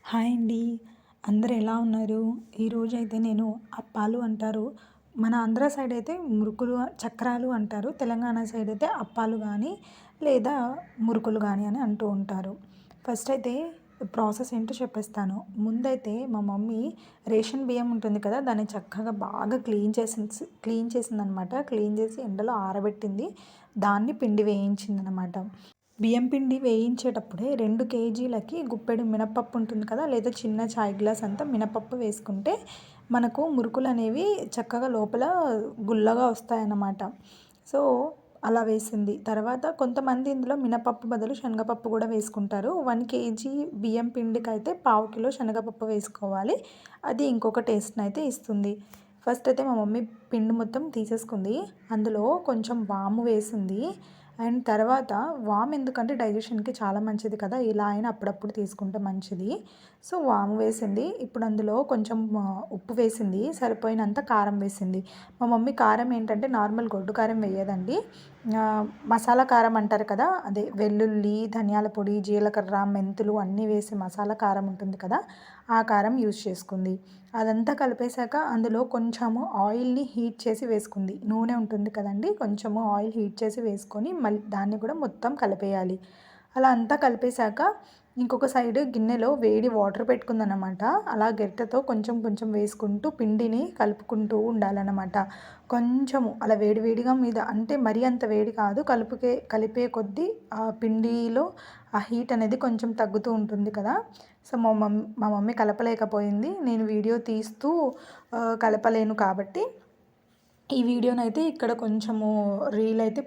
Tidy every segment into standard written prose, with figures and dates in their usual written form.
Hi అండి. అందరూ ఎలా ఉన్నారు? ఈరోజైతే నేను అప్పాలు అంటారు. మన ఆంధ్ర సైడ్ అయితే మురుకులు, చక్రాలు అంటారు. తెలంగాణ సైడ్ అయితే అప్పాలు గానీ, లేదా మురుకులు గానీ అని అంటూ ఉంటారు. ఫస్ట్ అయితే ప్రాసెస్ ఏంటో చెప్పేస్తాను. ముందైతే మా మమ్మీ రేషన్ బియ్యం ఉంటుంది కదా! దాన్ని చక్కగా బాగా క్లీన్ చేసిందనమాట. క్లీన్ చేసి ఎండలో ఆరబెట్టింది. దాన్ని పిండి వేయించిందనమాట. బియ్యం పిండి వేయించేటప్పుడే 2 కేజీలకి గుప్పెడు మినపప్పు ఉంటుంది కదా! లేదా చిన్న చాయ్ గ్లాస్ అంతా మినపప్పు వేసుకుంటే మనకు మురుకులనేవి చక్కగా లోపల గుల్లగా వస్తాయన్నమాట. సో, అలా వేసింది. తర్వాత కొంతమంది ఇందులో మినపప్పు బదులు శనగపప్పు కూడా వేసుకుంటారు. 1 కేజీ బియ్యం పిండికైతే పావు కిలో శనగపప్పు వేసుకోవాలి. అది ఇంకొక టేస్ట్‌నైతే ఇస్తుంది. ఫస్ట్ అయితే మా మమ్మీ పిండి మొత్తం తీసేసుకుంది. అందులో కొంచెం వాము వేసింది. అండ్ తర్వాత వాము ఎందుకంటే డైజెషన్‌కి చాలా మంచిది కదా! ఇలా అయినా అప్పుడప్పుడు తీసుకుంటే మంచిది. సో, వాము వేసింది. ఇప్పుడు అందులో కొంచెం ఉప్పు వేసింది. సరిపోయినంత కారం వేసింది. మా మమ్మీ కారం ఏంటంటే నార్మల్ గొడ్డు కారం వేయదండి. మసాలా కారం అంటారు కదా! అదే వెల్లుల్లి, ధనియాల పొడి, జీలకర్ర, మెంతులు అన్నీ వేసి మసాలా కారం ఉంటుంది కదా! ఆ కారం యూజ్ చేసుకుంది. అదంతా కలిపేసాక అందులో కొంచెము ఆయిల్‌ని హీట్ చేసి వేసుకుంది. నూనె ఉంటుంది కదండీ! కొంచెము ఆయిల్ హీట్ చేసి వేసుకొని మళ్ళీ దాన్ని కూడా మొత్తం కలిపేయాలి. అలా అంతా కలిపేసాక ఇంకొక సైడ్ గిన్నెలో వేడి వాటర్ పెట్టుకుందనమాట. అలా గరిటెతో కొంచెం కొంచెం వేసుకుంటూ పిండిని కలుపుకుంటూ ఉండాలనమాట. కొంచెము అలా వేడి వేడిగా మీద అంటే మరీ అంత వేడి కాదు. కలిపే కొద్దీ ఆ పిండిలో ఆ హీట్ అనేది కొంచెం తగ్గుతూ ఉంటుంది కదా! సో, మా మమ్మీ కలపలేకపోయింది. నేను వీడియో తీస్తూ కలపలేను కాబట్టి ఈ వీడియోనైతే ఇక్కడ కొంచెము రీల్ అయితే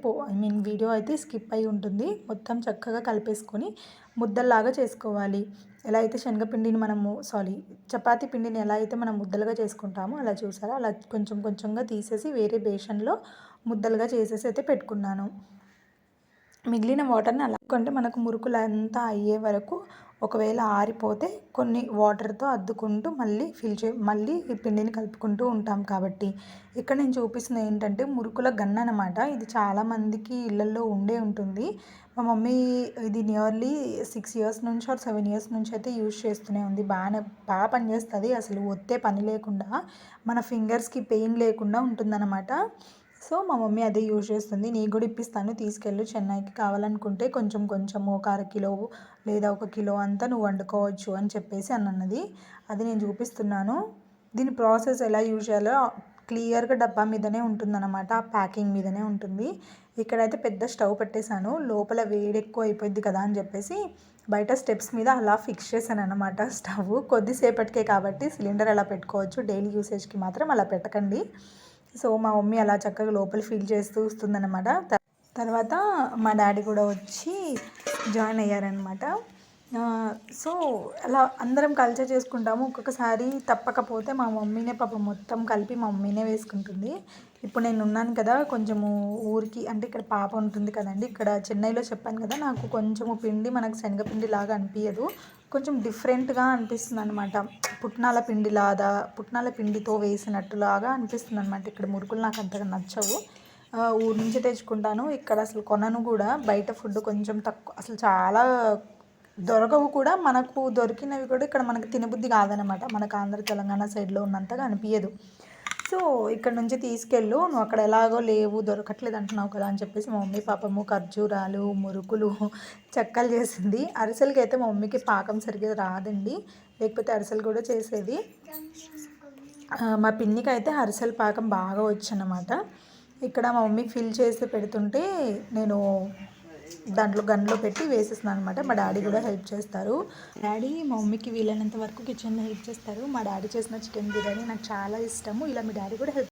వీడియో అయితే స్కిప్ అయ్యి ఉంటుంది. మొత్తం చక్కగా కలిపేసుకొని ముద్దల్లాగా చేసుకోవాలి. ఎలా అయితే శనగపిండిని చపాతీ పిండిని ఎలా అయితే మనం ముద్దలుగా చేసుకుంటామో అలా చూసారా? అలా కొంచెం కొంచెంగా తీసేసి వేరే బేషన్‌లో ముద్దలుగా చేసేసి అయితే పెట్టుకున్నాను. మిగిలిన వాటర్‌ని అలా ఎందుకంటే మనకు మురుకులంతా అయ్యే వరకు ఒకవేళ ఆరిపోతే కొన్ని వాటర్‌తో అద్దుకుంటూ మళ్ళీ ఈ పిండిని కలుపుకుంటూ ఉంటాం కాబట్టి. ఇక్కడ నేను చూపిస్తుంది ఏంటంటే మురుకుల గన్ను అనమాట. ఇది చాలామందికి ఇళ్లల్లో ఉండే ఉంటుంది. మా మమ్మీ ఇది నియర్లీ 6 ఇయర్స్ నుంచి ఆర్ 7 ఇయర్స్ నుంచి అయితే యూజ్ చేస్తూనే ఉంది. బాగా పనిచేస్తది. అసలు ఒత్తే పని లేకుండా మన ఫింగర్స్‌కి పెయిన్ లేకుండా ఉంటుందన్నమాట. సో, మా మమ్మీ అదే యూజ్ చేస్తుంది. నీకు కూడా ఇప్పిస్తాను తీసుకెళ్ళు చెన్నైకి కావాలనుకుంటే కొంచెము ఒక అరకిలో లేదా 1 కిలో అంతా నువ్వు వండుకోవచ్చు అని చెప్పేసి అన్నది. అది నేను చూపిస్తున్నాను. దీని ప్రాసెస్ ఎలా యూజ్ చేయాలో క్లియర్‌గా డబ్బా మీదనే ఉంటుందన్నమాట. ఆ ప్యాకింగ్ మీదనే ఉంటుంది. ఇక్కడైతే పెద్ద స్టవ్ పెట్టేశాను. లోపల వేడి ఎక్కువ అయిపోద్ది కదా అని చెప్పేసి బయట స్టెప్స్ మీద అలా ఫిక్స్ చేశానన్నమాట స్టవ్. కొద్దిసేపటికే కాబట్టి సిలిండర్ అలా పెట్టుకోవచ్చు. డైలీ యూసేజ్‌కి మాత్రం అలా పెట్టకండి. సో, మా మమ్మీ అలా చక్కగా లోపల ఫిల్ చేస్తూ వస్తుందన్నమాట. తర్వాత మా డాడీ కూడా వచ్చి జాయిన్ అయ్యారనమాట. సో, అలా అందరం కలిసే చేసుకుంటాము. ఒక్కొక్కసారి తప్పకపోతే మా మమ్మీనే పాపం మొత్తం కలిపి మా మమ్మీనే వేసుకుంటుంది. ఇప్పుడు నేను ఉన్నాను కదా! కొంచెము ఊరికి అంటే ఇక్కడ పాప ఉంటుంది కదండీ! ఇక్కడ చెన్నైలో చెప్పాను కదా! నాకు కొంచెము పిండి మనకు శనగపిండిలాగా అనిపియదు. కొంచెం డిఫరెంట్‌గా అనిపిస్తుందనమాట. పుట్నాల పిండితో వేసినట్టులాగా అనిపిస్తుందనమాట. ఇక్కడ మురుకులు నాకు అంతగా నచ్చవు. ఊరు నుంచి తెచ్చుకుంటాను. ఇక్కడ అసలు కొనను కూడా. బయట ఫుడ్ కొంచెం తక్కువ అసలు చాలా దొరకవు కూడా. మనకు దొరికినవి కూడా ఇక్కడ మనకు తినబుద్ధి కాదనమాట. మనకు ఆంధ్ర, తెలంగాణ సైడ్‌లో ఉన్నంతగా అనిపియదు. సో, ఇక్కడ నుంచి తీసుకెళ్ళు. నువ్వు అక్కడ ఎలాగో లేవు, దొరకట్లేదు అంటున్నావు కదా అని చెప్పేసి మా మమ్మీ పాపము ఖర్జూరాలు, మురుకులు, చెక్కలు చేసింది. అరిసెలకైతే మా మమ్మీకి పాకం సరిగ్గా రాదండి. లేకపోతే అరిసెలు కూడా చేసేది. మా పిన్నికైతే అరిసెల పాకం బాగా వచ్చనమాట. ఇక్కడ మా మమ్మీ ఫిల్ చేసి పెడుతుంటే నేను దాంట్లో గన్లో పెట్టి వేసేస్తున్నాను అనమాట. మా డాడీ కూడా హెల్ప్ చేస్తారు. డాడీ మా మమ్మీకి వీలైనంత వరకు కిచెన్లో హెల్ప్ చేస్తారు. మా డాడీ చేసిన చికెన్ బిర్యానీ నాకు చాలా ఇష్టము. ఇలా మీ డాడీ కూడా హెల్ప్